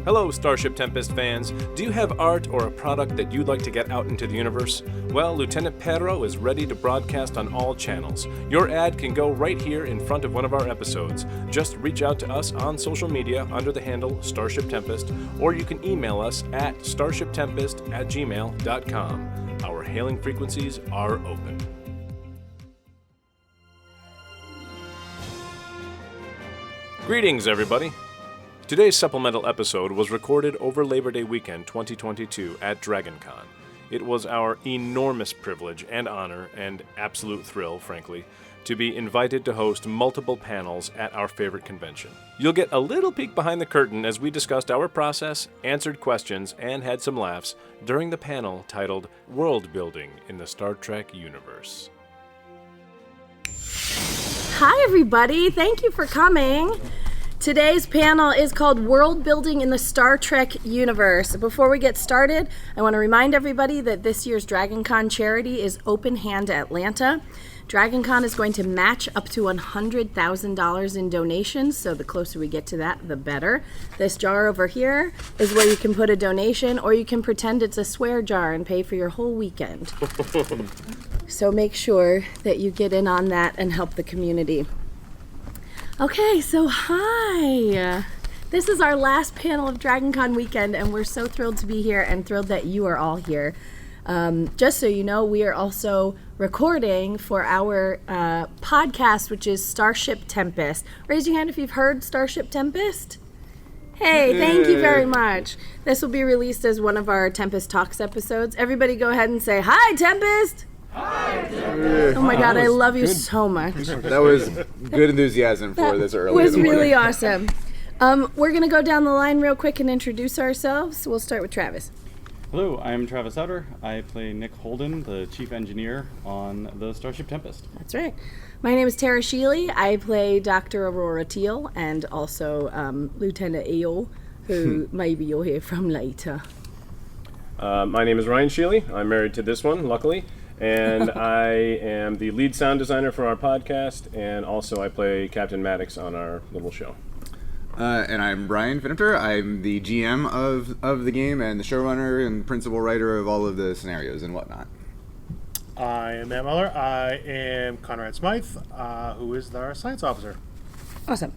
Hello, Starship Tempest fans. Do you have art or a product that you'd like to get out into the universe? Well, Lieutenant Perro is ready to broadcast on all channels. Your ad can go right here in front of one of our episodes. Just reach out to us on social media under the handle Starship Tempest, or you can email us at starshiptempest@gmail.com. Our hailing frequencies are open. Greetings, everybody. Today's supplemental episode was recorded over Labor Day weekend 2022 at DragonCon. It was our enormous privilege and honor, and absolute thrill, frankly, to be invited to host multiple panels at our favorite convention. You'll get a little peek behind the curtain as we discussed our process, answered questions, and had some laughs during the panel titled Worldbuilding in the Star Trek Universe. Hi, everybody. Thank you for coming. Today's panel is called Worldbuilding in the Star Trek Universe. Before we get started, I want to remind everybody that this year's DragonCon charity is Open Hand Atlanta. DragonCon is going to match up to $100,000 in donations, so the closer we get to that, the better. This jar over here is where you can put a donation, or you can pretend it's a swear jar and pay for your whole weekend. So make sure that you get in on that and help the community. Okay, so hi. This is our last panel of DragonCon weekend, and we're so thrilled to be here and thrilled that you are all here. Just so you know, we are also recording for our podcast, which is Starship Tempest. Raise your hand if you've heard Starship Tempest. Hey, thank you very much. This will be released as one of our Tempest Talks episodes. Everybody go ahead and say, hi, Tempest! Hi, Tempest! Oh my God, I love you so much. That was good enthusiasm for this early. It was really awesome. We're going to go down the line real quick and introduce ourselves. We'll start with Travis. Hello, I'm Travis Sutter. I play Nick Holden, the chief engineer on the Starship Tempest. That's right. My name is Tara Sheely. I play Dr. Aurora Teal and also Lieutenant Eo, who maybe you'll hear from later. My name is Ryan Sheely. I'm married to this one, luckily. And I am the lead sound designer for our podcast, and also I play Captain Maddox on our little show. And I'm Brian Finifter. I'm the GM of the game and the showrunner and principal writer of all of the scenarios and whatnot. I am Matt Muller. I am Conrad Smythe, who is our science officer. Awesome.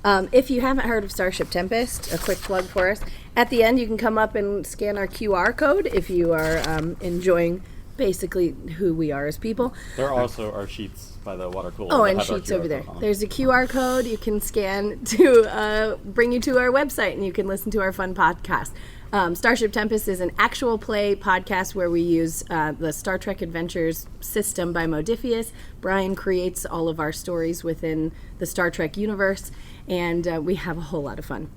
If you haven't heard of Starship Tempest, a quick plug for us. At the end, you can come up and scan our QR code if you are enjoying basically who we are as people. There are also our sheets by the water cooler. Oh, and sheets over there. There's a QR code you can scan to bring you to our website, and you can listen to our fun podcast. Starship Tempest is an actual play podcast where we use the Star Trek Adventures system by Modiphius. Brian creates all of our stories within the Star Trek universe, and we have a whole lot of fun.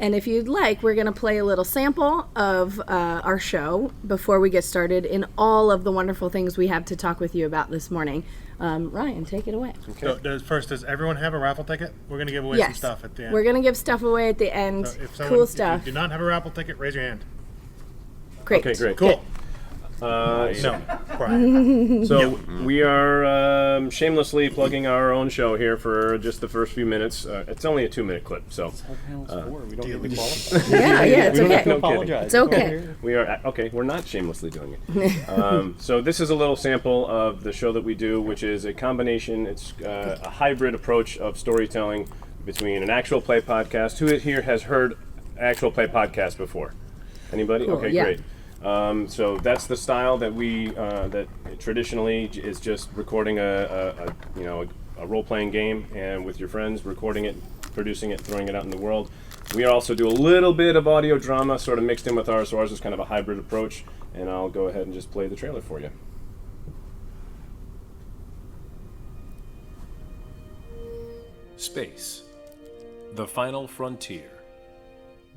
And if you'd like, we're going to play a little sample of our show before we get started in all of the wonderful things we have to talk with you about this morning. Ryan, take it away. Okay. So does everyone have a raffle ticket? We're going to give away some stuff at the end. We're going to give stuff away at the end. So cool stuff. If you do not have a raffle ticket, raise your hand. Great. Okay, great. Cool. No. So we are shamelessly plugging our own show here for just the first few minutes. It's only a 2-minute clip, so. We don't need to qualify. Yeah, it's We don't have okay. to apologize. It's okay. We are okay. We're not shamelessly doing it. So this is a little sample of the show that we do, which is a combination. It's a hybrid approach of storytelling between an actual play podcast. Who here has heard actual play podcast before? Anybody? Cool, Okay, yeah. great. So that's the style that we that traditionally is just recording a role-playing game, and with your friends, recording it, producing it, throwing it out in the world. We also do a little bit of audio drama, sort of mixed in with ours. So ours is kind of a hybrid approach, and I'll go ahead and just play the trailer for you. Space, the final frontier.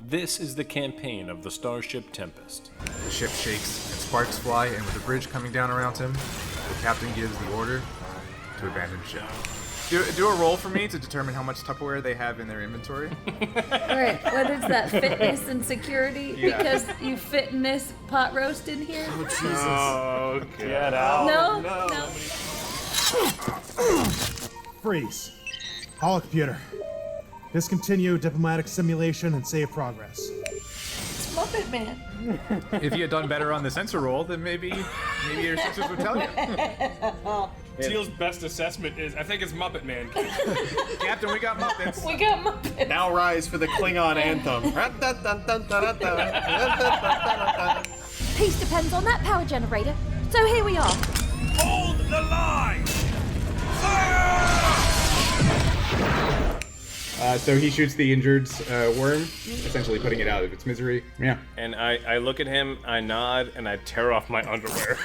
This is the campaign of the Starship Tempest. The ship shakes and sparks fly, and with the bridge coming down around him, the captain gives the order to abandon ship. Do a roll for me to determine how much Tupperware they have in their inventory. Alright, what is that? Fitness and security? Yeah. Because you fit in this pot roast in here? Oh, Jesus. Oh, get out. No. Freeze. All computer. Discontinue diplomatic simulation and save progress. Muppet Man. If you had done better on the sensor roll, then maybe your sensors would tell you. Teal's best assessment is, I think it's Muppet Man. Captain, we got Muppets. We got Muppets. Now rise for the Klingon anthem. Peace depends on that power generator. So here we are. Hold the line! Fire! So he shoots the injured worm, essentially putting it out of its misery. Yeah. And I look at him, I nod, and I tear off my underwear.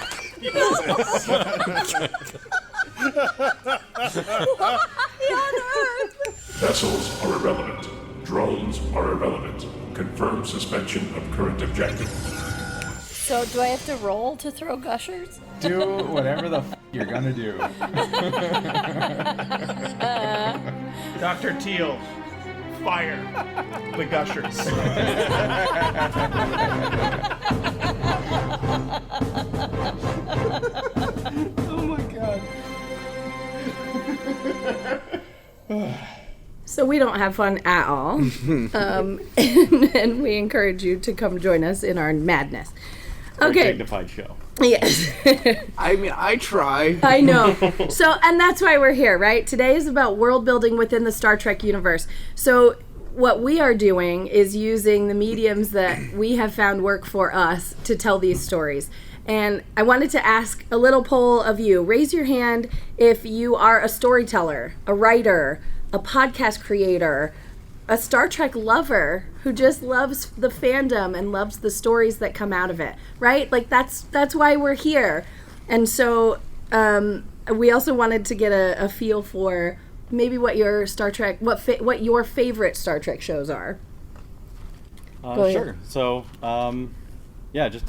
Vessels are irrelevant. Drones are irrelevant. Confirm suspension of current objective. So do I have to roll to throw gushers? Do whatever the you're gonna do. Dr. Teal, fire the gushers. Oh my god. So we don't have fun at all, and we encourage you to come join us in our madness. Very Okay. dignified show. Yes. I mean, I try. I know. So, and that's why we're here, right? Today is about world building within the Star Trek universe. So, what we are doing is using the mediums that we have found work for us to tell these stories. And I wanted to ask a little poll of you. Raise your hand if you are a storyteller, a writer, a podcast creator, a Star Trek lover who just loves the fandom and loves the stories that come out of it, right? Like that's why we're here. And so we also wanted to get a feel for maybe what your Star Trek, what your favorite Star Trek shows are. Go ahead. Sure. So, yeah, just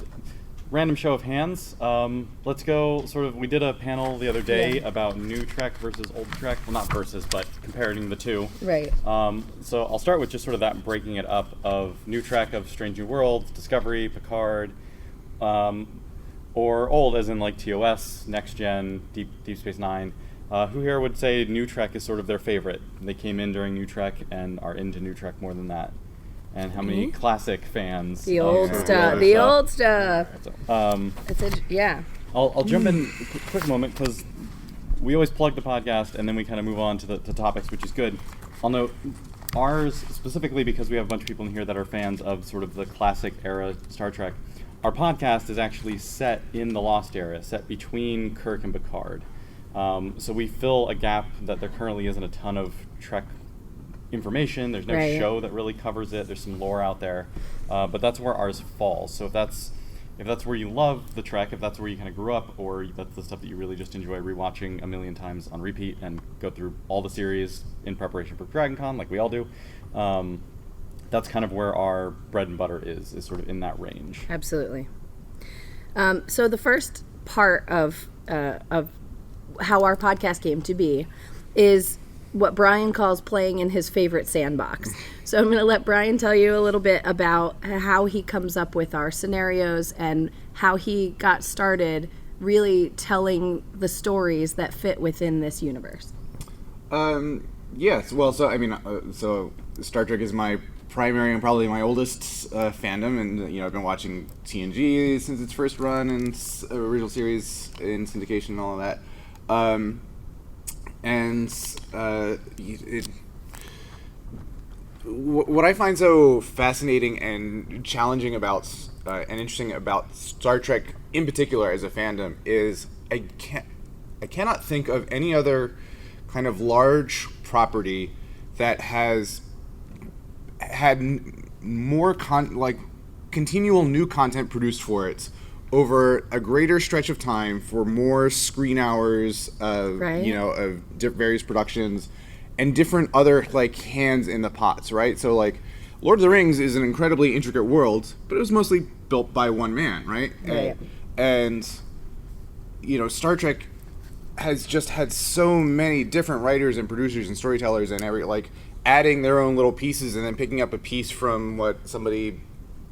random show of hands. Let's go sort of, we did a panel the other day about new Trek versus old Trek. Well, not versus, but comparing the two. Right. So I'll start with just sort of that breaking it up of new Trek of Strange New Worlds, Discovery, Picard, or old as in like TOS, Next Gen, Deep Space Nine. Who here would say new Trek is sort of their favorite? They came in during new Trek and are into new Trek more than that. And how many classic fans? The old of stuff. The old stuff. Yeah. I'll jump in quick moment because we always plug the podcast and then we kind of move on to the topics, which is good. I'll note ours specifically because we have a bunch of people in here that are fans of sort of the classic era Star Trek. Our podcast is actually set in the Lost era, set between Kirk and Picard. So we fill a gap that there currently isn't a ton of Trek information. There's no show that really covers it. There's some lore out there, but that's where ours falls. So if that's where you love the Trek, if that's where you kind of grew up, or that's the stuff that you really just enjoy rewatching a million times on repeat and go through all the series in preparation for DragonCon, like we all do, that's kind of where our bread and butter is sort of in that range. Absolutely. So the first part of how our podcast came to be is what Brian calls playing in his favorite sandbox. So I'm going to let Brian tell you a little bit about how he comes up with our scenarios and how he got started really telling the stories that fit within this universe. Yes. Well, so I mean, so Star Trek is my primary and probably my oldest fandom, and I've been watching TNG since its first run and original series in syndication and all of that. What I find so fascinating and challenging about and interesting about Star Trek in particular as a fandom is I cannot think of any other kind of large property that has had more continual new content produced for it over a greater stretch of time for more screen hours of of various productions and different other hands in the pots, right? So Lord of the Rings is an incredibly intricate world, but it was mostly built by one man, right? And Star Trek has just had so many different writers and producers and storytellers and adding their own little pieces and then picking up a piece from what somebody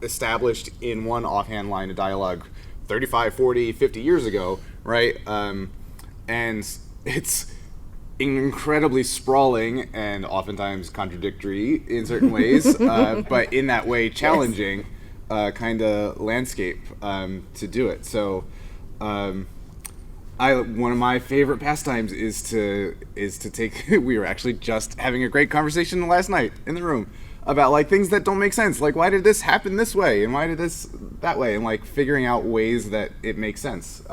established in one offhand line of dialogue 35, 40, 50 years ago, right? And it's incredibly sprawling and oftentimes contradictory in certain ways, but in that way challenging. kind of landscape to do it. So one of my favorite pastimes is to take. We were actually just having a great conversation last night in the room about like things that don't make sense. Like, why did this happen this way, and why did this that way, and like figuring out ways that it makes sense.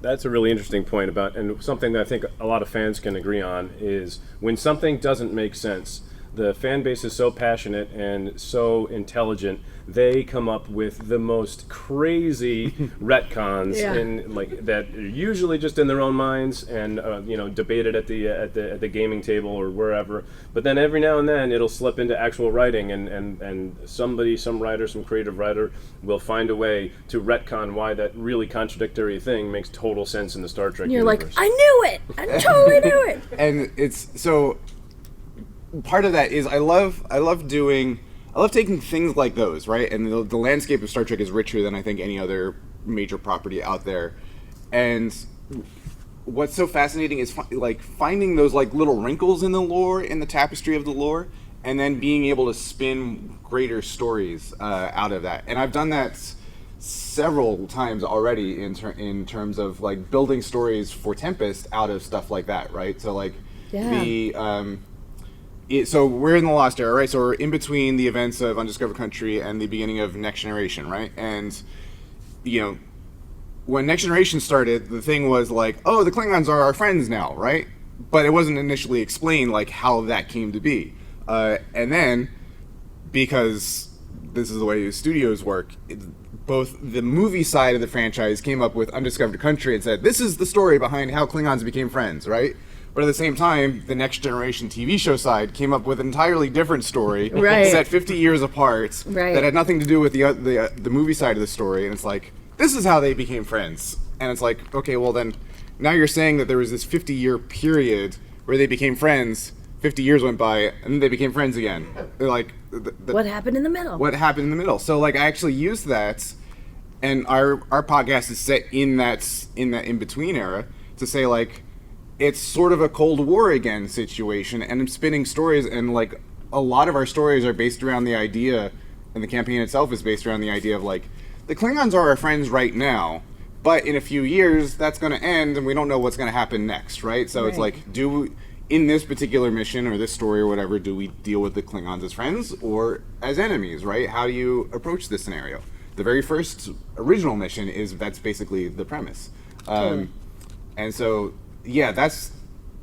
That's a really interesting point about, and something that I think a lot of fans can agree on is when something doesn't make sense, the fan base is so passionate and so intelligent, they come up with the most crazy retcons in like that are usually just in their own minds and debated at the gaming table or wherever. But then every now and then it'll slip into actual writing, and some writer, some creative writer will find a way to retcon why that really contradictory thing makes total sense in the Star Trek You're universe. like, I knew it! I totally knew it! And it's so part of that is I love taking things like those, right? And the landscape of Star Trek is richer than I think any other major property out there. And what's so fascinating is finding those like little wrinkles in the lore, in the tapestry of the lore, and then being able to spin greater stories out of that. And I've done that several times already in terms of like building stories for Tempest out of stuff like that, right? So like so we're in the Lost Era, right? So we're in between the events of Undiscovered Country and the beginning of Next Generation, right? And, when Next Generation started, the thing was like, oh, the Klingons are our friends now, right? But it wasn't initially explained, like, how that came to be. And then, because this is the way studios work, both the movie side of the franchise came up with Undiscovered Country and said, this is the story behind how Klingons became friends, right? But at the same time, the Next Generation TV show side came up with an entirely different story, set 50 years apart, that had nothing to do with the movie side of the story. And it's like, this is how they became friends. And it's like, okay, well then, now you're saying that there was this 50-year period where they became friends, 50 years went by, and then they became friends again. They're like, what happened in the middle? What happened in the middle? So like, I actually used that, and our podcast is set in that in-between era, to say like, it's sort of a Cold War again situation, and I'm spinning stories, and like a lot of our stories are based around the idea, and the campaign itself is based around the idea of like, the Klingons are our friends right now, but in a few years that's going to end, and we don't know what's going to happen next, right? So it's like, in this particular mission or this story or whatever, do we deal with the Klingons as friends or as enemies, right? How do you approach this scenario? The very first original mission that's basically the premise, and so. Yeah, that's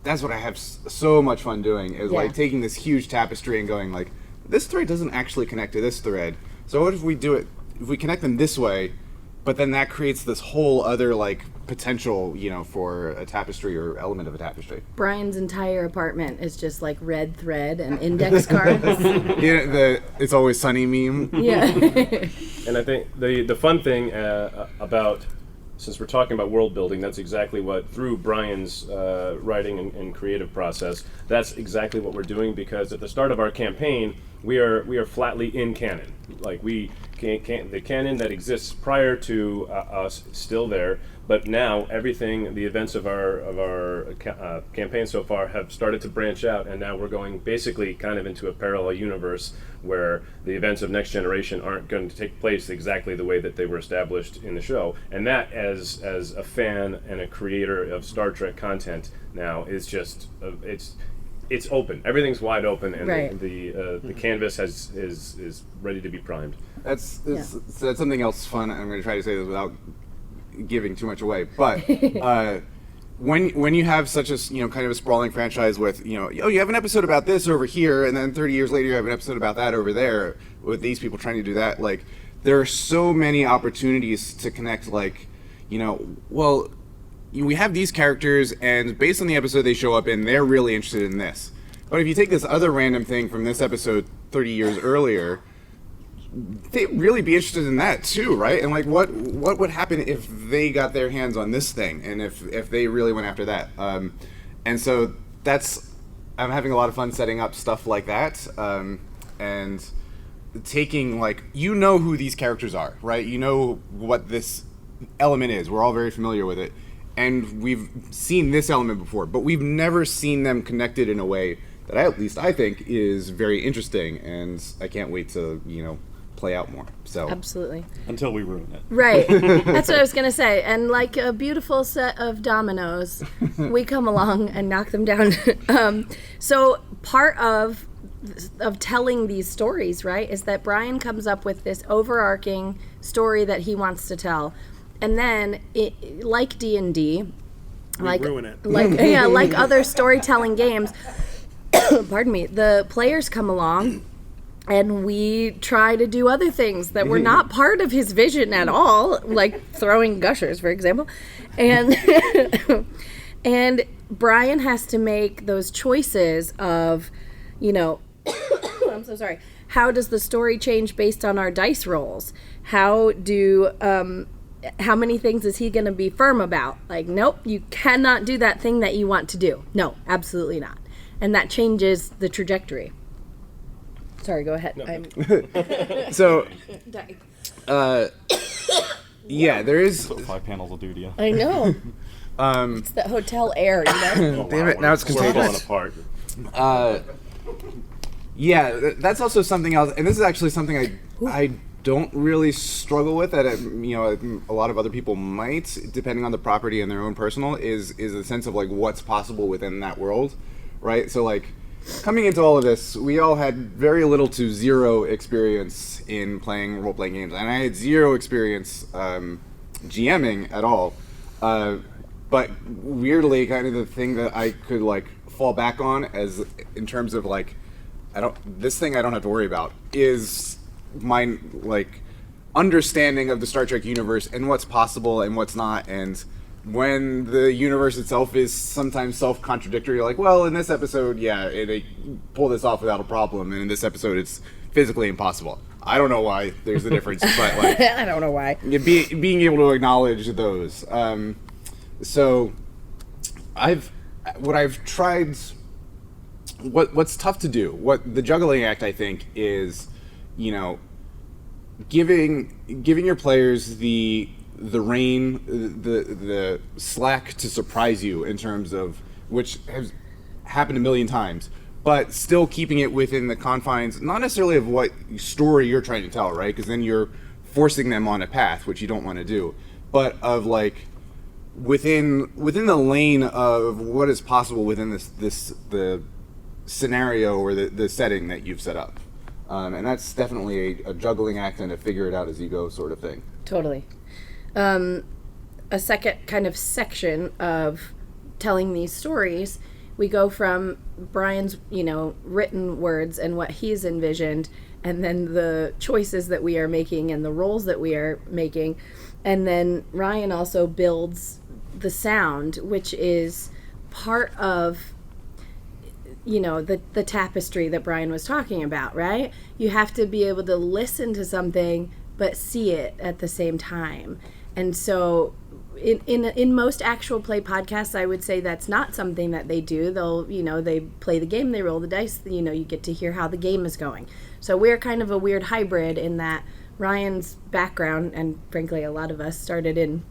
what I have so much fun doing, is like taking this huge tapestry and going like, this thread doesn't actually connect to this thread. So what if we connect them this way, but then that creates this whole other like potential, for a tapestry or element of a tapestry. Brian's entire apartment is just like red thread and index cards. The It's Always Sunny meme. Yeah. And I think the fun thing about, since we're talking about world building, that's exactly what, through Brian's writing and creative process, that's exactly what we're doing, because at the start of our campaign, we are flatly in canon. Like, the canon that exists prior to us is still there, but now everything, the events of our campaign so far have started to branch out, and now we're going basically kind of into a parallel universe where the events of Next Generation aren't going to take place exactly the way that they were established in the show. And that, as a fan and a creator of Star Trek content now, is just it's open. Everything's wide open, and the canvas is ready to be primed. That's something else fun. I'm going to try to say this without giving too much away, but when you have such a kind of a sprawling franchise with you have an episode about this over here, and then 30 years later you have an episode about that over there, with these people trying to do that, like, there are so many opportunities to connect, like, we have these characters, and based on the episode they show up in, they're really interested in this. But if you take this other random thing from this episode 30 years earlier, they'd really be interested in that too, right? And like, what would happen if they got their hands on this thing, and if they really went after that? And so I'm having a lot of fun setting up stuff like that, and taking, like, who these characters are, right? What this element is. We're all very familiar with it, and we've seen this element before, but we've never seen them connected in a way that at least I think is very interesting, and I can't wait to play out more. So Absolutely. Until we ruin it. Right. That's what I was going to say. And like a beautiful set of dominoes, we come along and knock them down. So part of telling these stories, right, is that Brian comes up with this overarching story that he wants to tell. And then, like D&D, like ruin it. like other storytelling games, pardon me, the players come along and we try to do other things that were not part of his vision at all, like throwing gushers, for example. And and Brian has to make those choices of, I'm so sorry. How does the story change based on our dice rolls? How many things is he going to be firm about? Like, nope, you cannot do that thing that you want to do. No, absolutely not. And that changes the trajectory. Sorry, go ahead. So, yeah, there is. So 5 panels will do to you. I know. It's the hotel air, Damn it! Now it's We're falling contagious. apart. Yeah, that's also something else, and this is actually something I don't really struggle with that a lot of other people might, depending on the property and their own personal, is a sense of like what's possible within that world, right? So like coming into all of this, we all had very little to zero experience in playing role-playing games, and I had zero experience GMing at all. But weirdly, kind of the thing that I could like fall back on as in terms of like this thing I don't have to worry about is my like understanding of the Star Trek universe and what's possible and what's not, and when the universe itself is sometimes self-contradictory, you're like, well, in this episode, they pull this off without a problem, and in this episode, it's physically impossible. I don't know why there's a difference, but like I don't know why. Being able to acknowledge those. So what's tough to do, what the juggling act I think is, giving your players the rein, the slack to surprise you in terms of, which has happened a million times, but still keeping it within the confines, not necessarily of what story you're trying to tell, right? Because then you're forcing them on a path, which you don't want to do, but of like within the lane of what is possible within the scenario or the setting that you've set up. And that's definitely a juggling act and a figure it out as you go sort of thing. Totally. A second kind of section of telling these stories, we go from Brian's, written words and what he's envisioned, and then the choices that we are making and the roles that we are making. And then Ryan also builds the sound, which is part of the tapestry that Brian was talking about, right? You have to be able to listen to something but see it at the same time. And so in most actual play podcasts, I would say that's not something that they do. They'll, they play the game, they roll the dice, you get to hear how the game is going. So we're kind of a weird hybrid in that Ryan's background, and frankly a lot of us started in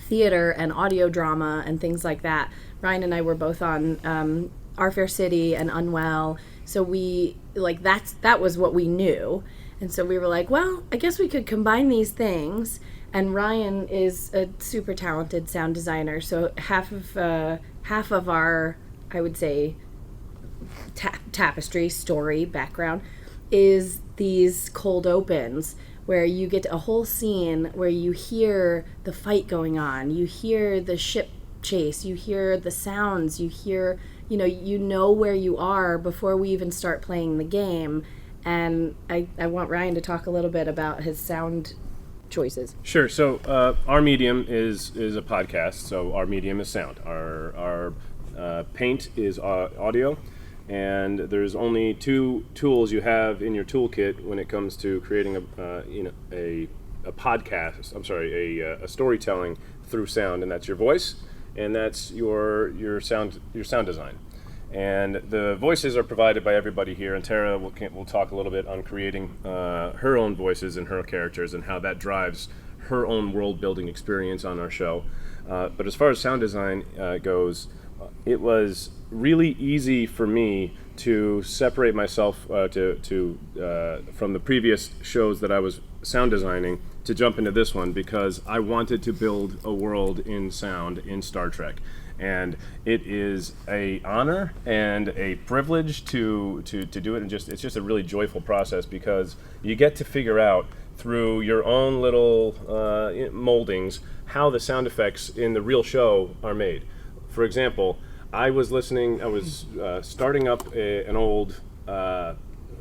theater and audio drama and things like that. Ryan and I were both on Our Fair City and Unwell, so we that was what we knew, and so we were like, well, I guess we could combine these things. And Ryan is a super talented sound designer, so half of our, I would say, tapestry story background is these cold opens where you get a whole scene where you hear the fight going on, you hear the ship chase, you hear the sounds, you hear, you know where you are before we even start playing the game. And I want Ryan to talk a little bit about his sound choices. Sure. So our medium is a podcast. So our medium is sound. Our paint is audio, and there's only 2 tools you have in your toolkit when it comes to creating a podcast. I'm sorry, a storytelling through sound, and that's your voice, and that's your sound design. And the voices are provided by everybody here, and Tara will talk a little bit on creating her own voices and her characters and how that drives her own world-building experience on our show. But as far as sound design goes, it was really easy for me to separate myself from the previous shows that I was sound designing to jump into this one because I wanted to build a world in sound in Star Trek. And it is a honor and a privilege to do it, and it's just a really joyful process because you get to figure out through your own little moldings how the sound effects in the real show are made. For example, I was starting up an old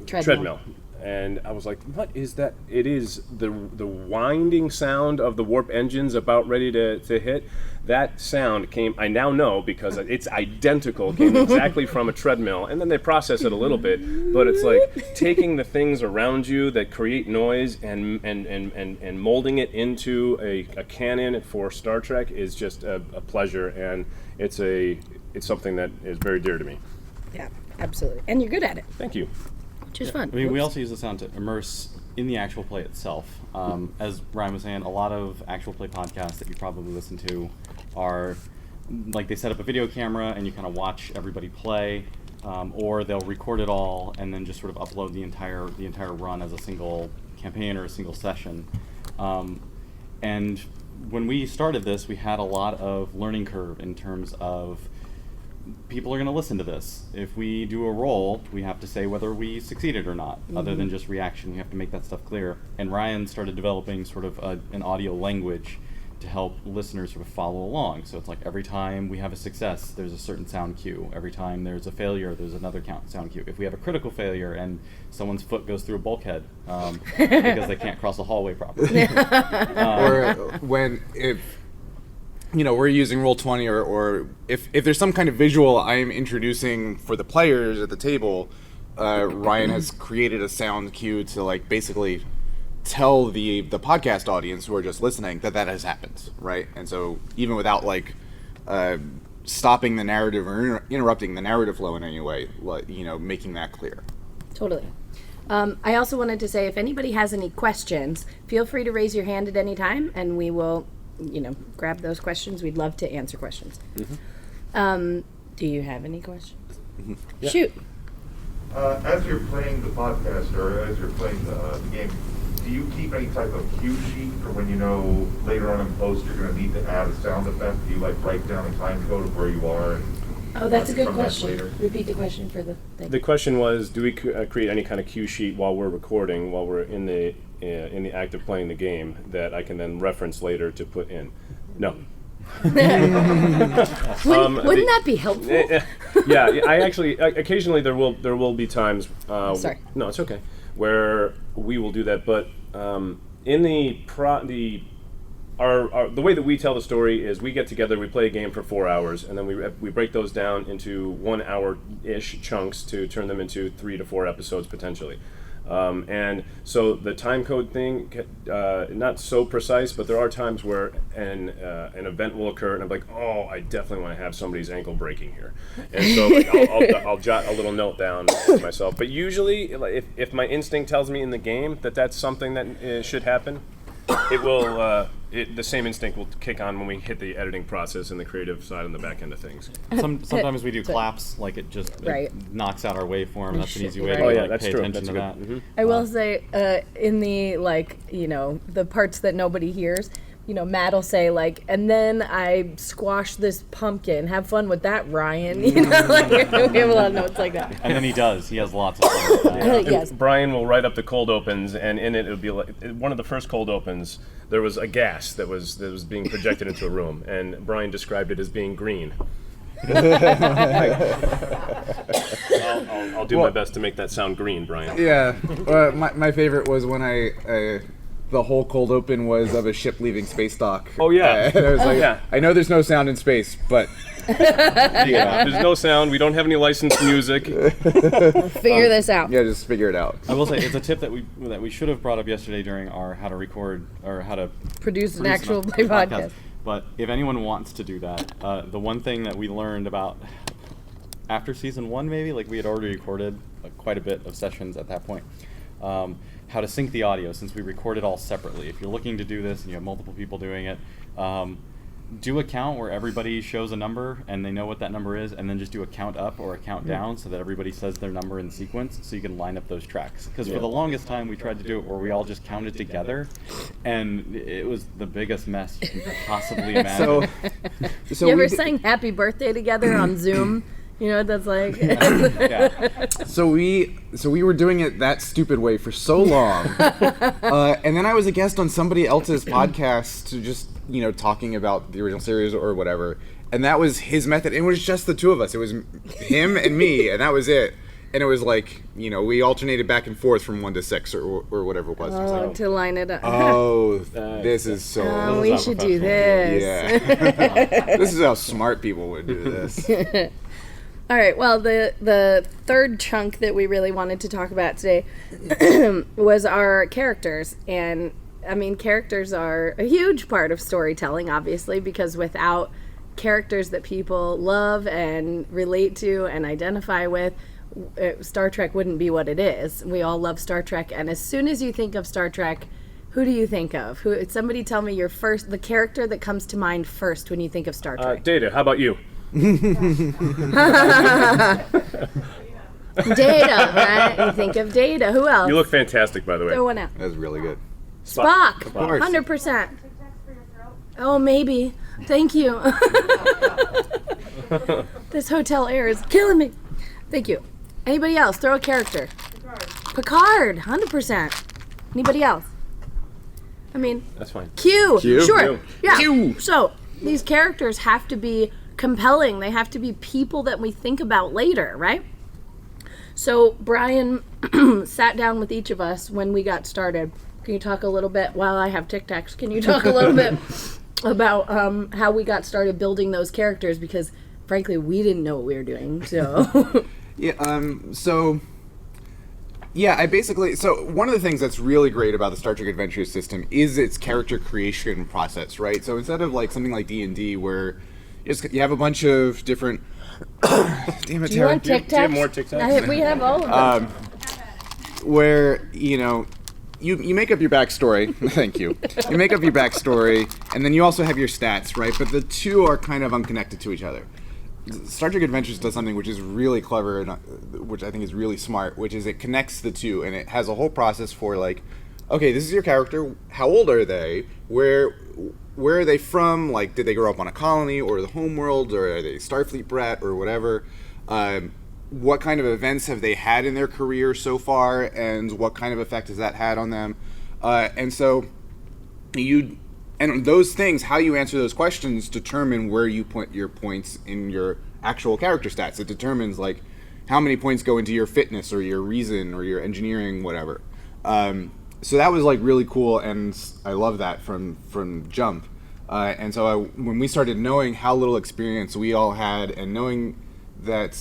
treadmill. And I was like, what is that? It is the winding sound of the warp engines about ready to hit. That sound came, I now know because it's identical, came exactly from a treadmill. And then they process it a little bit, but it's like taking the things around you that create noise and molding it into a canon for Star Trek is just a pleasure, and it's something that is very dear to me. Yeah, absolutely. And you're good at it. Thank you. Which is fun. I mean, we also use the sound to immerse in the actual play itself. As Ryan was saying, a lot of actual play podcasts that you probably listen to are like they set up a video camera and you kind of watch everybody play, or they'll record it all and then just sort of upload the entire run as a single campaign or a single session. And when we started this, we had a lot of learning curve in terms of people are going to listen to this. If we do a roll, we have to say whether we succeeded or not, other than just reaction. We have to make that stuff clear. And Ryan started developing sort of an audio language to help listeners sort of follow along. So it's like every time we have a success, there's a certain sound cue. Every time there's a failure, there's another sound cue. If we have a critical failure and someone's foot goes through a bulkhead because they can't cross a hallway properly. Or if we're using Roll20 or if there's some kind of visual I'm introducing for the players at the table, Ryan has created a sound cue to like basically tell the podcast audience who are just listening that has happened, right? And so even without like stopping the narrative or interrupting the narrative flow in any way, making that clear. Totally. I also wanted to say if anybody has any questions, feel free to raise your hand at any time and we will grab those questions. We'd love to answer questions. Mm-hmm. Do you have any questions? Mm-hmm. Yeah. Shoot. As you're playing the podcast or as you're playing the game, do you keep any type of cue sheet for when later on in post you're going to need to add a sound effect? Do you write down a time code of where you are? Oh, that's a good question. Repeat the question for the thing. The question was, do we create any kind of cue sheet while we're recording, while we're in the act of playing the game that I can then reference later to put in? No. Wouldn't that be helpful? Yeah, I actually occasionally there will be times. Sorry. No, it's okay. Where we will do that, but in the way that we tell the story is we get together, we play a game for 4 hours, and then we break those down into 1 hour-ish chunks to turn them into 3 to 4 episodes potentially. And so the time code thing, not so precise, but there are times where an event will occur, and I'm like, oh, I definitely want to have somebody's ankle breaking here, and so I'll jot a little note down to myself. But usually, if my instinct tells me in the game that that's something that should happen, it will. The same instinct will kick on when we hit the editing process and the creative side and the back end of things. Sometimes we do claps, like it knocks out our waveform. That's an easy way to pay attention to that. Mm-hmm. I will say, in the the parts that nobody hears, Matt will say and then I squash this pumpkin. Have fun with that, Ryan. We have a lot of notes like that. And then he does. He has lots of fun with that. Yes. Brian will write up the cold opens, and in it would be one of the first cold opens. There was a gas that was being projected into a room, and Brian described it as being green. I'll do my best to make that sound green, Brian. Yeah, my favorite was when the whole cold open was of a ship leaving space dock. Oh yeah, and I was like, I know there's no sound in space, but there's no sound. We don't have any licensed music. We'll figure this out. Yeah, just figure it out. I will say it's a tip that we should have brought up yesterday during our how to record or how to produce an actual play podcast. But if anyone wants to do that, the one thing that we learned about after season 1, maybe we had already recorded quite a bit of sessions at that point. How to sync the audio since we record it all separately. If you're looking to do this and you have multiple people doing it, do a count where everybody shows a number and they know what that number is, and then just do a count up or a count down so that everybody says their number in sequence, so you can line up those tracks. Because for the longest time we tried to do it where we all just counted together, and it was the biggest mess you can possibly imagine. So you ever sang Happy Birthday together on Zoom? You know what that's like? Yeah. So we were doing it that stupid way for so long, and then I was a guest on somebody else's podcast, to just talking about the original series or whatever, and that was his method. It was just the two of us. It was him and me, and that was it. And it was like, we alternated back and forth from 1 to 6 or whatever it was. Oh, to line it up. Oh, this is so. Oh, we should do this. Yeah. This is how smart people would do this. All right, well, the third chunk that we really wanted to talk about today was our characters. And, I mean, characters are a huge part of storytelling, obviously, because without characters that people love and relate to and identify with, Star Trek wouldn't be what it is. We all love Star Trek, and as soon as you think of Star Trek, who do you think of? Somebody tell me the character that comes to mind first when you think of Star Trek. Data, how about you? Data, right? You think of Data. Who else? You look fantastic, by the way. Throw one out. That was really good. Spock. Of course. 100%. Oh, maybe. Thank you. This hotel air is killing me. Thank you. Anybody else? Throw a character. Picard. 100%. Anybody else? I mean, that's fine. Q. Sure. Q. Yeah. Q. So these characters have to be compelling. They have to be people that we think about later, right? So Brian sat down with each of us when we got started. Can you talk a little bit, while I have Tic Tacs, can you talk a little bit about how we got started building those characters? Because frankly, we didn't know what we were doing. So So one of the things that's really great about the Star Trek Adventures system is its character creation process, right? So instead of like something like D&D where you have a bunch of different damn it, do you want Tic Tacs? Do you have more Tic Tacs? We have all of them. Where you make up your backstory. Thank you. You make up your backstory, and then you also have your stats, right? But the two are kind of unconnected to each other. Star Trek Adventures does something which is really clever and which I think is really smart, which is it connects the two, and it has a whole process for like, okay, this is your character. How old are they? Where are they from? Like, did they grow up on a colony or the homeworld, or are they Starfleet brat or whatever? What kind of events have they had in their career so far, and what kind of effect has that had on them? And those things, how you answer those questions, determine where you put your points in your actual character stats. It determines like how many points go into your fitness or your reason or your engineering, whatever. So that was like really cool, and I love that from jump. When we started knowing how little experience we all had, and knowing that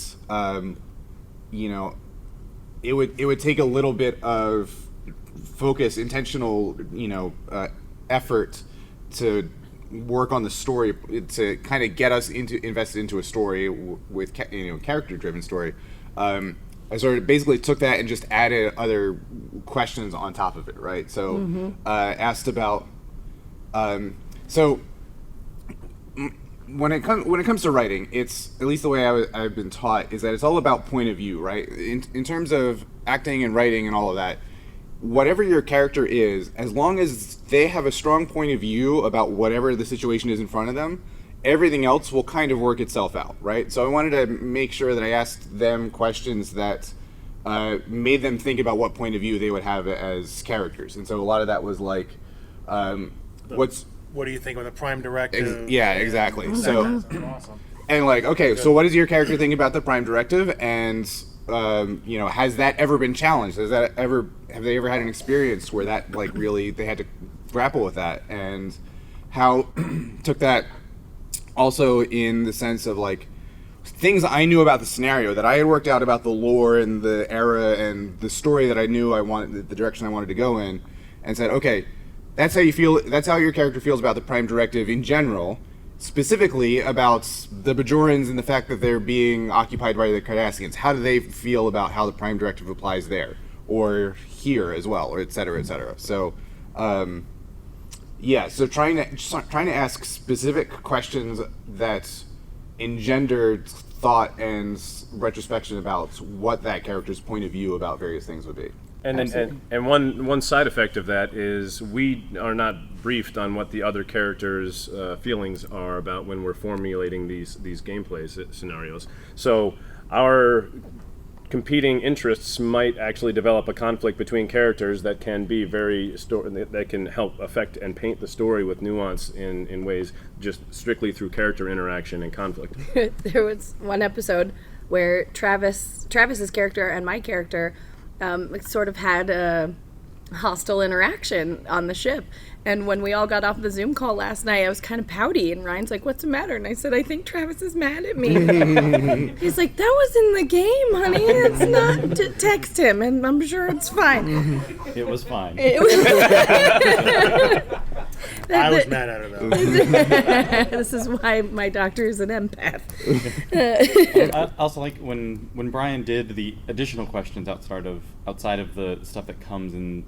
it would take a little bit of focus, intentional effort to work on the story, to kind of get us invested into a story with character-driven story. I sort of basically took that and just added other questions on top of it, right? So asked about when it comes to writing, it's, at least the way I've been taught, is that it's all about point of view, right? In terms of acting and writing and all of that, whatever your character is, as long as they have a strong point of view about whatever the situation is in front of them, everything else will kind of work itself out, right? So I wanted to make sure that I asked them questions that made them think about what point of view they would have as characters. And so a lot of that was like, what do you think of the Prime Directive? Yeah, exactly. So, awesome. And like, okay, so what does your character think about the Prime Directive? And has that ever been challenged? Have they ever had an experience where that like really they had to grapple with that? And how took that also in the sense of like things I knew about the scenario, that I had worked out about the lore and the era and the story that I knew I wanted, the direction I wanted to go in, and said, okay, that's how you feel. That's how your character feels about the Prime Directive in general. Specifically about the Bajorans and the fact that they're being occupied by the Cardassians. How do they feel about how the Prime Directive applies there, or here as well, or et cetera, et cetera. So, Yeah, so trying to ask specific questions that engendered thought and retrospection about what that character's point of view about various things would be. And one side effect of that is we are not briefed on what the other characters' feelings are about when we're formulating these gameplay scenarios. So our competing interests might actually develop a conflict between characters that can be that can help affect and paint the story with nuance in ways just strictly through character interaction and conflict. There was one episode where Travis's character and my character sort of had a hostile interaction on the ship. And when we all got off the Zoom call last night, I was kind of pouty, and Ryan's like, "What's the matter?" And I said, "I think Travis is mad at me." He's like, "That was in the game, honey. It's not to text him, and I'm sure it's fine." It was fine. I was mad at her, though. This is why my doctor is an empath. I also like when Brian did the additional questions outside of the stuff that comes in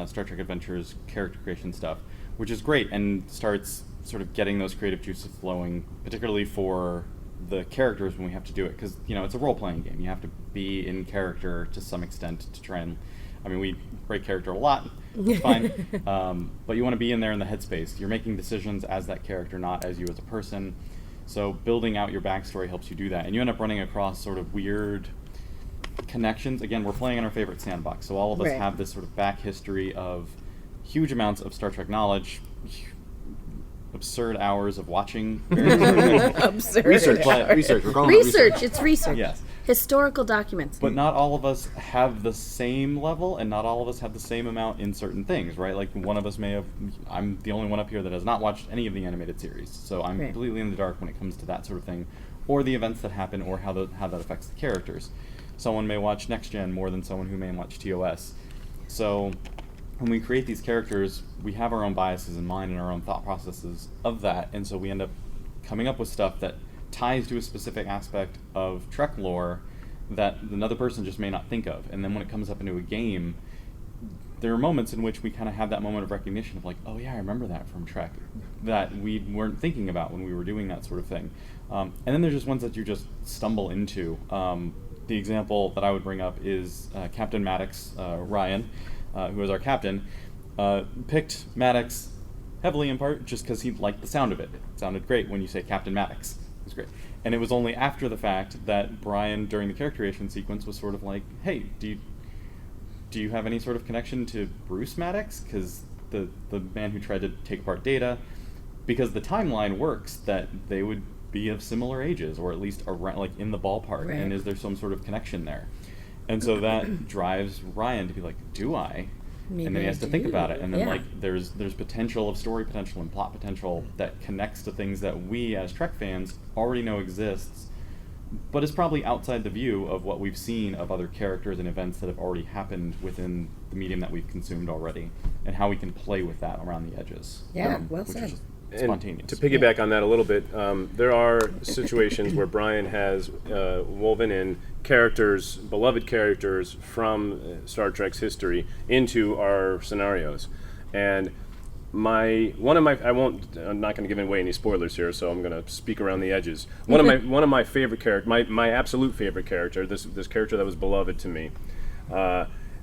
Star Trek Adventures character creation stuff, which is great and starts sort of getting those creative juices flowing, particularly for the characters when we have to do it, because it's a role-playing game. You have to be in character to some extent to try and, we break character a lot, it's fine, but you want to be in there in the headspace. You're making decisions as that character, not as you as a person. So building out your backstory helps you do that, and you end up running across sort of weird connections. Again, we're playing in our favorite sandbox, so all of us have this sort of back history of huge amounts of Star Trek knowledge, absurd hours of watching absurd research. It's research. Yes. Historical documents. But not all of us have the same level, and not all of us have the same amount in certain things, right? Like one of us may have. I'm the only one up here that has not watched any of the animated series, so I'm completely in the dark when it comes to that sort of thing, or the events that happen, or how that affects the characters. Someone may watch Next Gen more than someone who may watch TOS. So when we create these characters, we have our own biases in mind and our own thought processes of that, and so we end up coming up with stuff that ties to a specific aspect of Trek lore that another person just may not think of. And then when it comes up into a game, there are moments in which we kind of have that moment of recognition of like, oh yeah, I remember that from Trek, that we weren't thinking about when we were doing that sort of thing. And then there's just ones that you just stumble into. The example that I would bring up is Captain Maddox, Ryan, who is our captain, picked Maddox heavily in part just because he liked the sound of it. It sounded great when you say Captain Maddox. It was great. And it was only after the fact that Brian, during the character creation sequence, was sort of like, hey, do you have any sort of connection to Bruce Maddox? Because the man who tried to take apart Data, because the timeline works that they would be of similar ages, or at least around, like in the ballpark, and is there some sort of connection there? And so that drives Ryan to be like, do I? Maybe and then he has to think about it, and then like there's potential of story potential and plot potential that connects to things that we as Trek fans already know exists, but is probably outside the view of what we've seen of other characters and events that have already happened within the medium that we've consumed already, and how we can play with that around the edges. Well said. And to piggyback on that a little bit, there are situations where Brian has woven in characters, beloved characters from Star Trek's history into our scenarios. And I'm not going to give away any spoilers here, so I'm going to speak around the edges. One of my favorite characters, my absolute favorite character, this character that was beloved to me.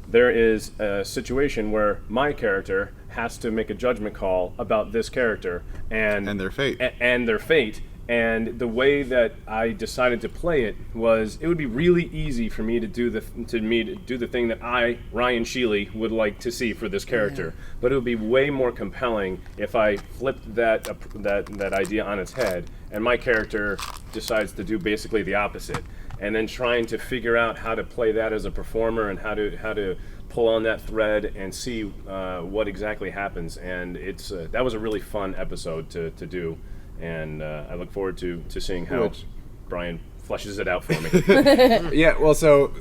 There is a situation where my character has to make a judgment call about this character and their fate. And the way that I decided to play it was, it would be really easy for me to do the thing that Ryan Sheely, would like to see for this character. Yeah. But it would be way more compelling if I flipped that idea on its head, and my character decides to do basically the opposite. And then trying to figure out how to play that as a performer and how to pull on that thread and see what exactly happens. And that was a really fun episode to do. And I look forward to seeing how Brian fleshes it out for me. Yeah, well, so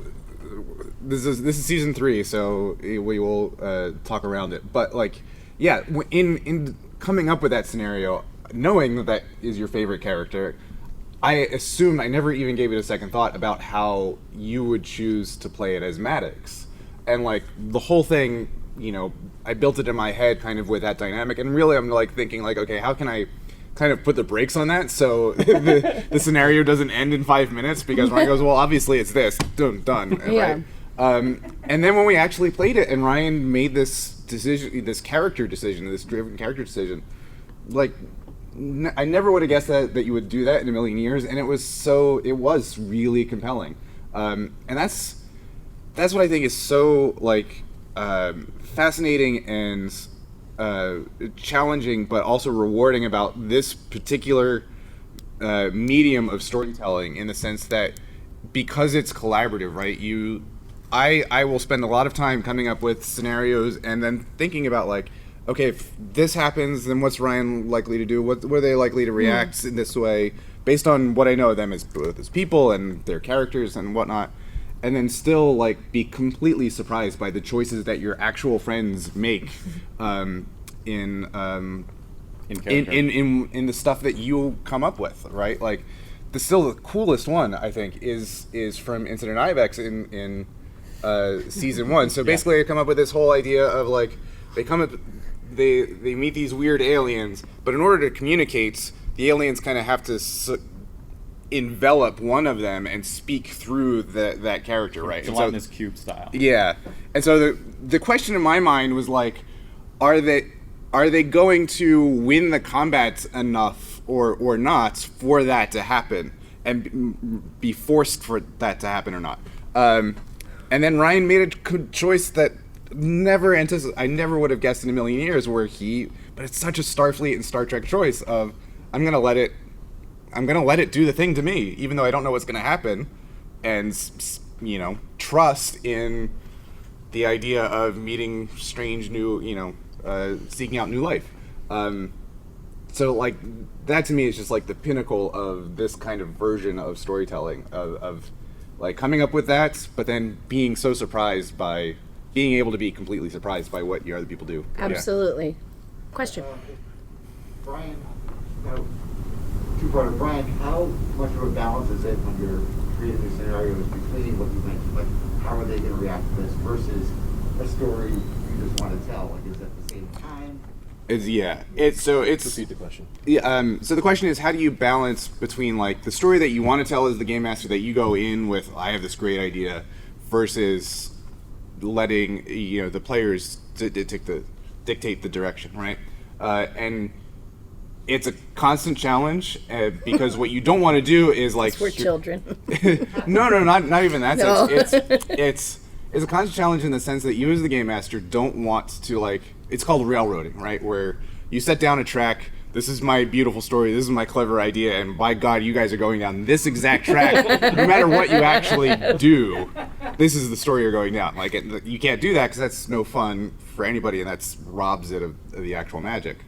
this is season 3, so we will talk around it. But in coming up with that scenario, knowing that is your favorite character, I assumed, I never even gave it a second thought about how you would choose to play it as Maddox. And the whole thing I built it in my head kind of with that dynamic, and really I'm like thinking like, okay, how can I kind of put the brakes on that so the scenario doesn't end in 5 minutes, because Ryan goes, well, obviously it's this, done, right? And then when we actually played it and Ryan made this decision, this character driven character decision, like I never would have guessed that you would do that in a million years, and it was really compelling, and that's what I think is so like fascinating and challenging, but also rewarding about this particular medium of storytelling, in the sense that because it's collaborative, right? I will spend a lot of time coming up with scenarios and then thinking about like, okay, if this happens, then what's Ryan likely to do? What are they likely to react in this way, based on what I know of them as both as people and their characters and whatnot, and then still like be completely surprised by the choices that your actual friends make in the stuff that you come up with, right? Like the coolest one I think is from Incident Ibex in season 1. So basically, I come up with this whole idea of like they meet these weird aliens, but in order to communicate, the aliens kind of have to envelop one of them and speak through that character, right? Gelatinous cube style. Yeah, and so the question in my mind was like, are they going to win the combat enough or not for that to happen, and be forced for that to happen or not? And then Ryan made a choice that I never would have guessed in a million years, but it's such a Starfleet and Star Trek choice of, I'm gonna let it do the thing to me, even though I don't know what's gonna happen, and trust in the idea of meeting strange new, seeking out new life. So like that to me is just like the pinnacle of this kind of version of storytelling, of like coming up with that, but then being so surprised by being able to be completely surprised by what your other people do. Absolutely. Yeah. Question. Brian, two-parter. Brian, how much of a balance is it when you're creating these scenarios between what you mentioned, like how are they going to react to this, versus a story you just want to tell? Like, is it at the same time? Repeat the question. Yeah. So the question is, how do you balance between like the story that you want to tell as the game master, that you go in with, I have this great idea, versus letting the players dictate the direction, right? And it's a constant challenge, because what you don't want to do is like we're children. No, not even that. No. It's a constant challenge in the sense that you as the game master don't want to like, it's called railroading, right? Where you set down a track. This is my beautiful story. This is my clever idea, and by God, you guys are going down this exact track. No matter what you actually do, this is the story you're going down. Like, you can't do that because that's no fun for anybody, and that robs it of the actual magic.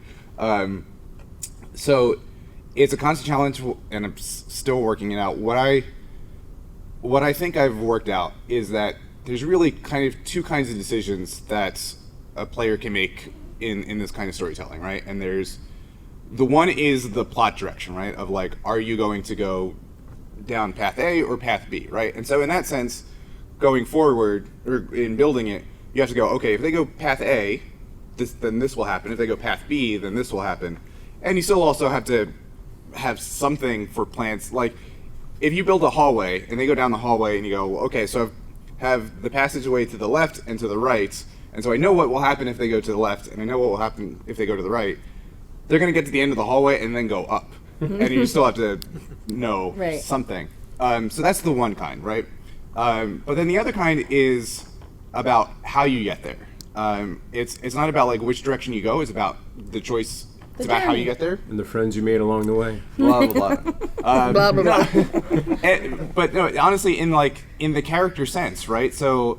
So it's a constant challenge, and I'm still working it out. What I think I've worked out is that there's really kind of two kinds of decisions that a player can make in this kind of storytelling, right? And the one is the plot direction, right? Of like, are you going to go down path A or path B, right? And so in that sense, going forward, or in building it, you have to go, okay, if they go path A, then this will happen. If they go path B, then this will happen. And you still also have to have something for plants. Like, if you build a hallway, and they go down the hallway, and you go, okay, so I have the passageway to the left and to the right, and so I know what will happen if they go to the left, and I know what will happen if they go to the right. They're going to get to the end of the hallway and then go up. And you still have to know something. So that's the one kind, right? But then the other kind is about how you get there. It's not about like which direction you go, it's about the choice. It's about how you get there. And the friends you made along the way. Blah, blah, blah. Blah, blah, blah. But no, honestly, in the character sense, right? So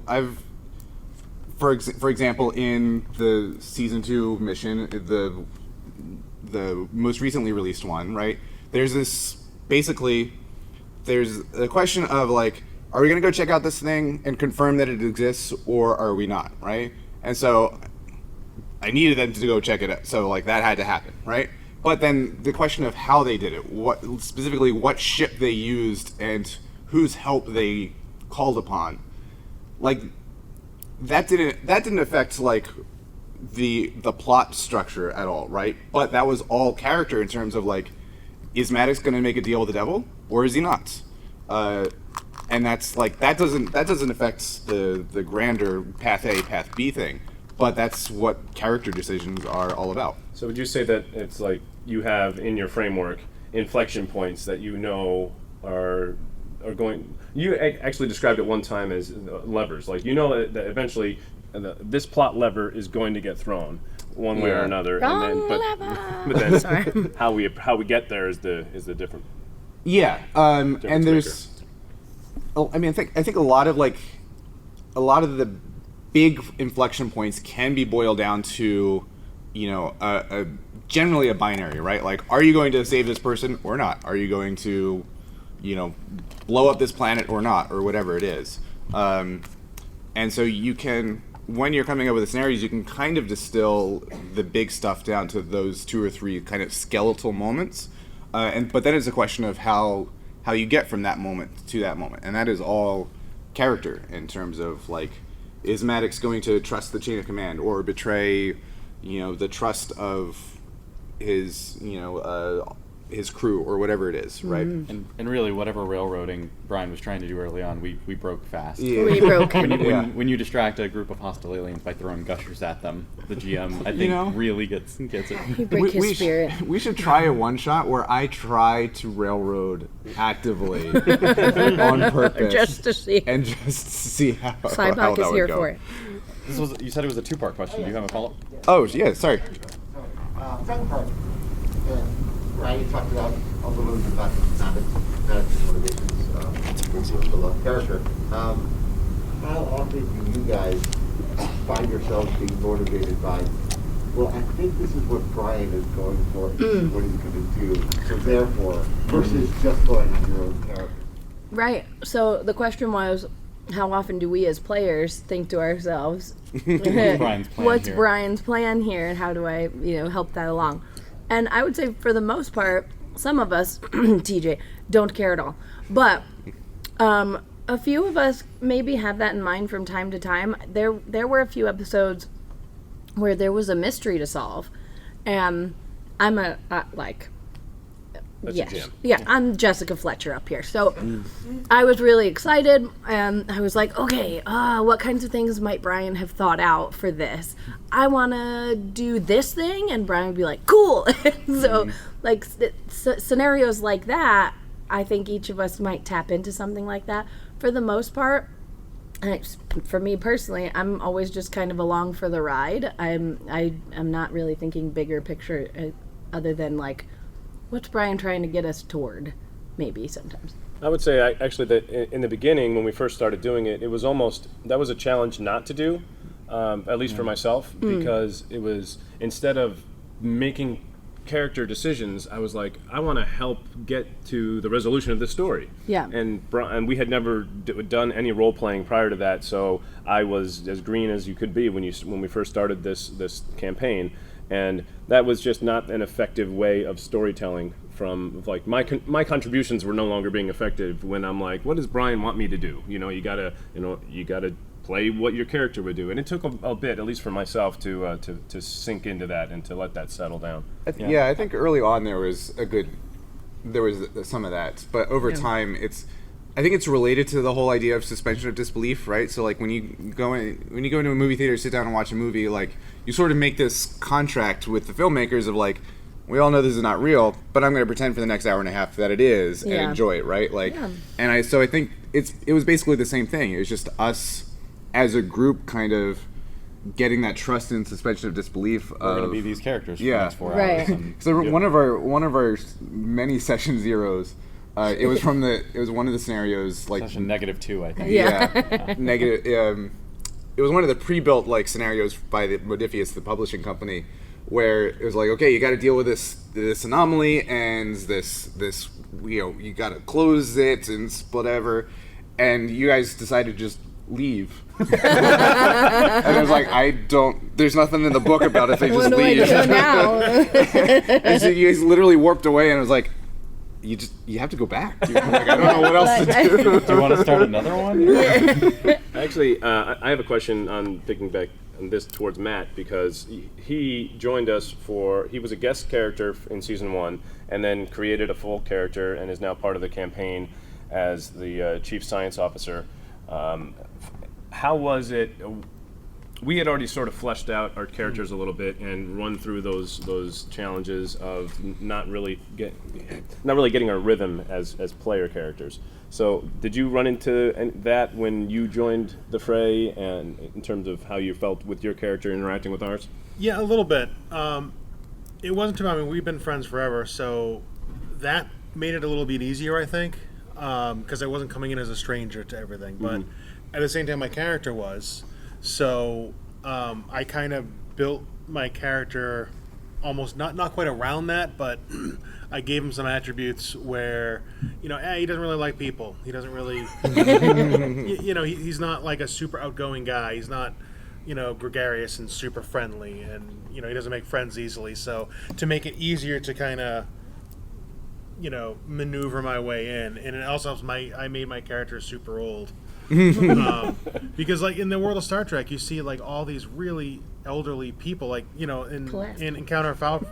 for example, in the season 2 mission, the most recently released one, right? There's a question of like, are we gonna go check out this thing and confirm that it exists, or are we not, right? And so I needed them to go check it out, so like that had to happen, right? But then the question of how they did it, what ship they used and whose help they called upon, like that didn't affect like the plot structure at all, right? But that was all character in terms of like, is Maddox going to make a deal with the devil or is he not? And that's like that doesn't affect the grander path A, path B thing, but that's what character decisions are all about. So would you say that it's like you have in your framework inflection points that you know are going? You actually described it one time as levers. Like you know that eventually this plot lever is going to get thrown one way or another, but then Sorry. how we get there is the different. Yeah, and there's. I mean, I think a lot of the big inflection points can be boiled down to, you know, generally a binary, right? Like, are you going to save this person or not? Are you going to, you know, blow up this planet or not, or whatever it is? And so you can, when you're coming up with the scenarios, you can kind of distill the big stuff down to those 2 or 3 kind of skeletal moments. But then it's a question of how you get from that moment to that moment. And that is all character in terms of, like, is Maddox going to trust the chain of command or betray, you know, the trust of his, you know, his crew or whatever it is, right? And really, whatever railroading Brian was trying to do early on, we broke fast. Yeah. We broke. When you distract a group of hostile aliens by throwing gushers at them, the GM, I think, really gets it. You break his spirit. We should try a one-shot where I try to railroad actively on purpose. Just to see. And just see how Cyborg is that here would go. for it. You said it was a 2-part question. Do you have a follow-up? Oh, yeah, sorry. Second part. Ryan, you talked about a little bit about Maddox's motivations for the character. How often do you guys find yourselves being motivated by, well, I think this is what Brian is going for, what he's going to do, so therefore, versus just going on your own character? Right. So the question was, how often do we as players think to ourselves, What's Brian's plan here, and how do I, you know, help that along? And I would say for the most part, some of us, TJ, don't care at all. But a few of us maybe have that in mind from time to time. There were a few episodes where there was a mystery to solve, and I'm That's your jam. Yeah, I'm Jessica Fletcher up here. So I was really excited, and I was like, okay, what kinds of things might Brian have thought out for this? I want to do this thing, and Brian would be like, cool. So, like, scenarios like that, I think each of us might tap into something like that. For the most part, for me personally, I'm always just kind of along for the ride. I'm not really thinking bigger picture other than, like, what's Brian trying to get us toward, maybe sometimes. I would say actually that in the beginning, when we first started doing it, it was almost, that was a challenge not to do, at least for myself, because it was, instead of making character decisions, I was like, I want to help get to the resolution of the story. Yeah. And we had never done any role playing prior to that, so I was as green as you could be when we first started this campaign. And that was just not an effective way of storytelling. From like my contributions were no longer being effective when I'm like, what does Brian want me to do? You gotta play what your character would do. And it took a bit, at least for myself, to sink into that and to let that settle down. I think early on there was some of that, but over time I think it's related to the whole idea of suspension of disbelief, right? So like when you go into a movie theater, sit down and watch a movie, like you sort of make this contract with the filmmakers of like, we all know this is not real, but I'm going to pretend for the next hour and a half that it is and enjoy it, right? Like, and I think it was basically the same thing. It was just us as a group kind of getting that trust and suspension of disbelief. We're going to be these characters for the next 4 hours. So one of our many session zeros. It was one of the scenarios, like session -2, I think. Yeah, negative. It was one of the pre-built like scenarios by the Modifius, the publishing company, where it was like, okay, you got to deal with this anomaly and this you got to close it and whatever, and you guys decided to just leave. And I was like, there's nothing in the book about if they just leave. What do I do now? And so you guys literally warped away, and I was like, you have to go back. Like, I don't know what else to do. Do you want to start another one? Actually, I have a question on picking back on this towards Matt, because he joined us he was a guest character in season 1 and then created a full character and is now part of the campaign as the chief science officer. How was it? We had already sort of fleshed out our characters a little bit and run through those challenges of not really getting our rhythm as player characters. So did you run into that when you joined the fray, and in terms of how you felt with your character interacting with ours? Yeah, a little bit. It wasn't too bad. I mean, we've been friends forever, so that made it a little bit easier, I think, because I wasn't coming in as a stranger to everything. But at the same time, my character was. So I kind of built my character almost not quite around that, but I gave him some attributes where, he doesn't really like people. He doesn't really, he's not like a super outgoing guy. He's not, gregarious and super friendly, and, he doesn't make friends easily. So to make it easier to kind of, maneuver my way in, and it also helps I made my character super old. Because like in the world of Star Trek, you see like all these really elderly people, like in Encounter of Foul,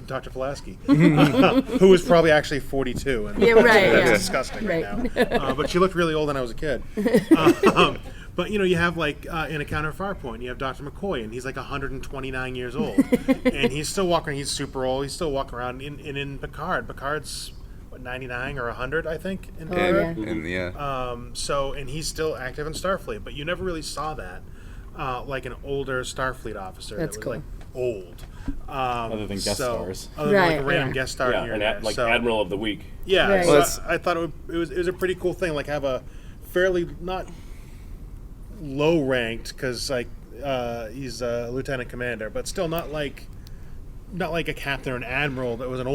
Dr. Pulaski, who was probably actually 42, and that's disgusting right now. But she looked really old when I was a kid. But you have like in Encounter of Farpoint, you have Dr. McCoy, and he's like 129 years old, and he's still walking. He's super old. He's still walking around. In Picard's 99 or 100, I think. And he's still active in Starfleet, but you never really saw that like an older Starfleet officer that was cool. Like old. Other than guest stars. Other than like a random guest star here. And like Admiral of the Week. Yeah, right. So I thought it was a pretty cool thing, like have a fairly not low ranked, because like he's a lieutenant commander, but still not like a captain or an admiral that was an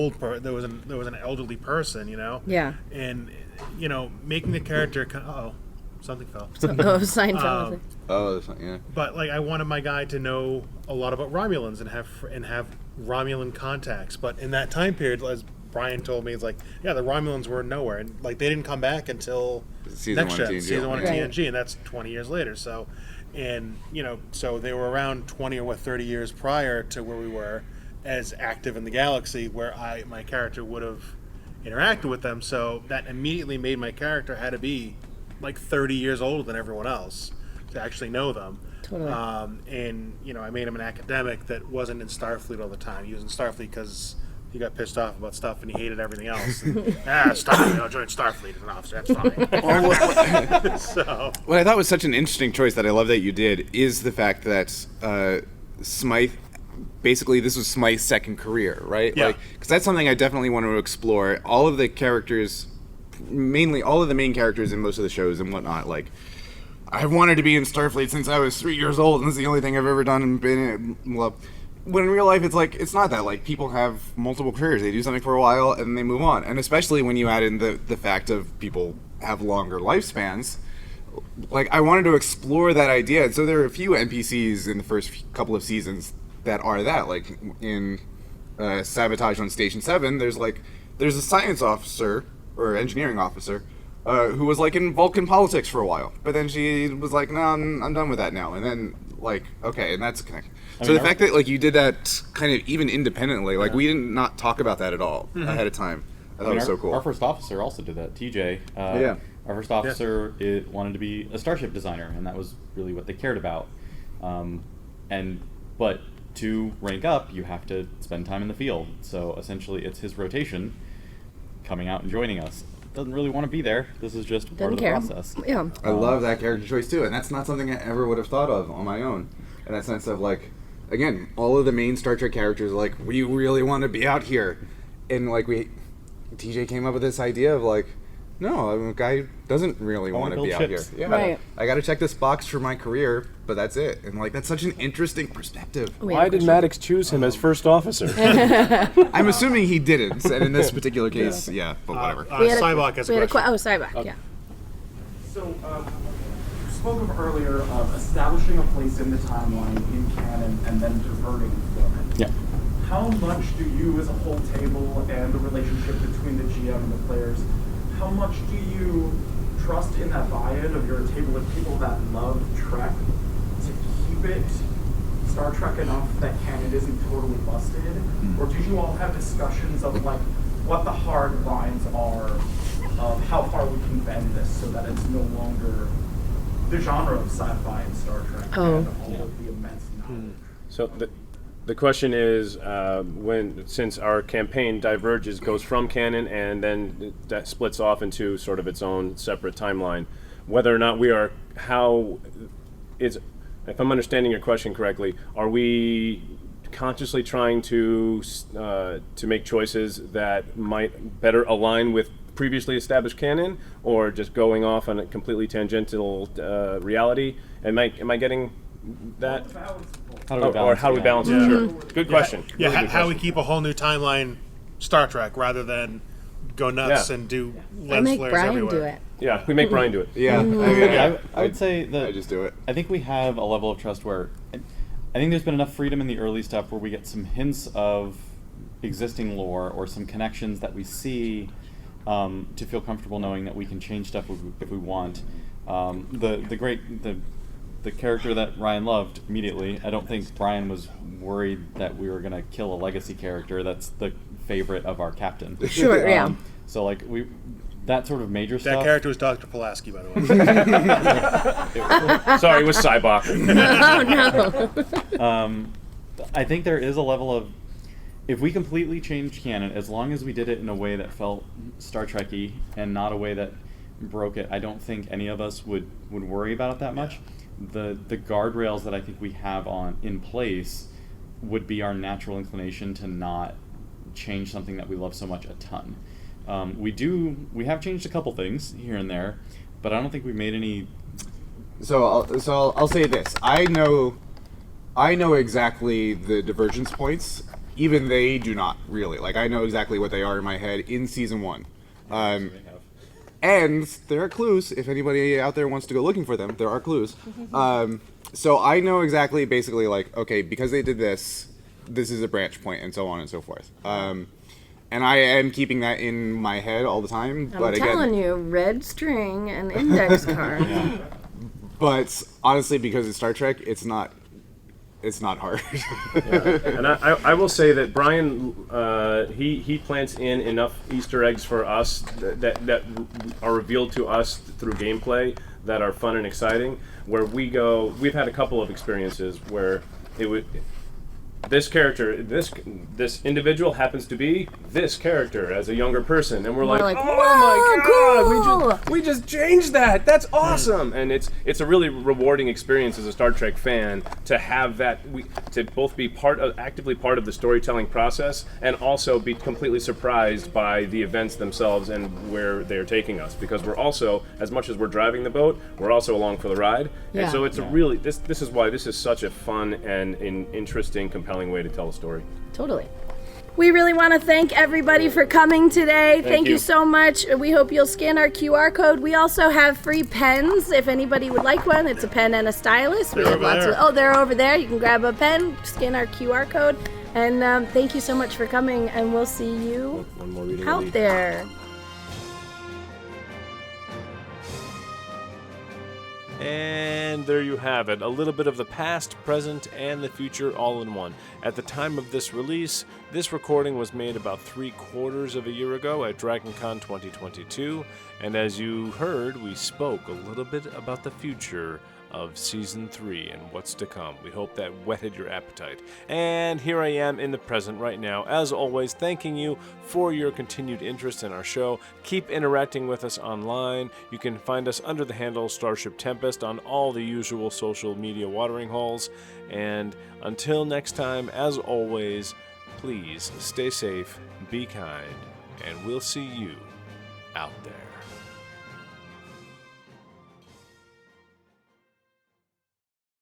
that was an elderly person, Yeah. And making the character something fell. Sign fell. Yeah. But like I wanted my guy to know a lot about Romulans and have Romulan contacts. But in that time period, as Brian told me, it's like the Romulans were nowhere, and like they didn't come back until season 1 of TNG, and that's 20 years later. So, and so they were around 20 or 30 years prior to where we were, as active in the galaxy, where my character would have interacted with them. So that immediately made my character had to be like 30 years older than everyone else to actually know them. Totally. And I made him an academic that wasn't in Starfleet all the time. He was in Starfleet because he got pissed off about stuff and he hated everything else. And, Starfleet, I'll join Starfleet as an officer. That's fine. So what I thought was such an interesting choice that I love that you did is the fact that Smythe. Basically, this was Smythe's second career, right? Yeah. Because that's something I definitely want to explore. All of the characters, mainly all of the main characters in most of the shows and whatnot, like, I wanted to be in Starfleet since I was 3 years old, and it's the only thing I've ever done and been in. Well, when in real life, it's not that. Like, people have multiple careers. They do something for a while, and they move on. And especially when you add in the fact of people have longer lifespans, like, I wanted to explore that idea. And so there are a few NPCs in the first couple of seasons that are that, like in Sabotage on Station 7, there's a science officer or engineering officer who was like in Vulcan politics for a while, but then she was like, no, I'm done with that now, and then like, okay, and that's connected. So the fact that like you did that kind of even independently, like we didn't not talk about that at all ahead of time. I thought it was so cool. Our first officer also did that, TJ. Our first officer wanted to be a Starship designer, and that was really what they cared about. But to rank up, you have to spend time in the field. So essentially, it's his rotation coming out and joining us. Doesn't really want to be there. This is just part of the process. Yeah. I love that character choice too, and that's not something I ever would have thought of on my own. In that sense of like, again, all of the main Star Trek characters are like, we really want to be out here, and like TJ came up with this idea of like, no, a guy doesn't really want to be out here. Yeah, right. I got to check this box for my career, but that's it. And like, that's such an interesting perspective. Why did Maddox choose him as first officer? I'm assuming he didn't, and in this particular case, but whatever. Cybok has a question. Cybok, yeah. So, you spoke of earlier of establishing a place in the timeline in canon and then diverting from it. Yeah. how much do you as a whole table and the relationship between the GM and the players, how much do you trust in that buy-in of your table with people that love Trek to keep it Star Trek enough that canon isn't totally busted? Or did you all have discussions of like what the hard lines are of how far we can bend this so that it's no longer the genre of sci-fi and Star Trek and all of the immense knowledge? So the question is, since our campaign diverges, goes from canon and then that splits off into sort of its own separate timeline, whether or not if I'm understanding your question correctly, are we consciously trying to make choices that might better align with previously established canon, or just going off on a completely tangential reality? Am I getting that? How do we balance it? Sure. Good question. Yeah, Really good how we question. keep a whole new timeline Star Trek rather than go nuts and do lens make flares Brian everywhere. do it. Yeah, we make Brian do it. Yeah, I would say that I just do it. I think we have a level of trust where I think there's been enough freedom in the early stuff where we get some hints of existing lore or some connections that we see to feel comfortable knowing that we can change stuff if we want. The character that Ryan loved immediately, I don't think Brian was worried that we were going to kill a legacy character. That's the favorite of our captain. Sure, yeah. So like that sort of major stuff. That character was Dr. Pulaski, by the way. Sorry, it was Cybok. Oh no. I think there is a level of, if we completely changed canon, as long as we did it in a way that felt Star Trek-y and not a way that broke it, I don't think any of us would worry about it that much. The guardrails that I think we have in place would be our natural inclination to not change something that we love so much a ton. We have changed a couple things here and there, but I don't think we've made any. So I'll say this: I know exactly the divergence points. Even they do not really. Like, I know exactly what they are in my head in season 1. And there are clues. If anybody out there wants to go looking for them, there are clues. So I know exactly, basically, like, okay, because they did this is a branch point, and so on and so forth. And I am keeping that in my head all the time. I'm telling you, red string and index card. Yeah. But honestly, because it's Star Trek, it's not hard. And I will say that Brian, he plants in enough Easter eggs for us that are revealed to us through gameplay that are fun and exciting. Where we've had a couple of experiences where this character, this individual happens to be this character as a younger person, and we're like, oh my god, we just changed that. That's awesome, and it's a really rewarding experience as a Star Trek fan to have that, to both be actively part of the storytelling process and also be completely surprised by the events themselves and where they're taking us, because we're also, as much as we're driving the boat, we're also along for the ride. And so it's a really, this is why this is such a fun and interesting, compelling way to tell a story. Totally. We really want to thank everybody for coming today. Thank you so much. We hope you'll scan our QR code. We also have free pens if anybody would like one. It's a pen and a stylus. We have lots of. They're over there. You can grab a pen, scan our QR code, and thank you so much for coming. And we'll see you out there. And there you have it, a little bit of the past, present, and the future all in one. At the time of this release, this recording was made about 3/4 of a year ago at DragonCon 2022, and as you heard, we spoke a little bit about the future of Season 3 and what's to come. We hope that whetted your appetite. And here I am in the present right now, as always, thanking you for your continued interest in our show. Keep interacting with us online. You can find us under the handle Starship Tempest on all the usual social media watering holes. And until next time, as always, please stay safe, be kind, and we'll see you out there.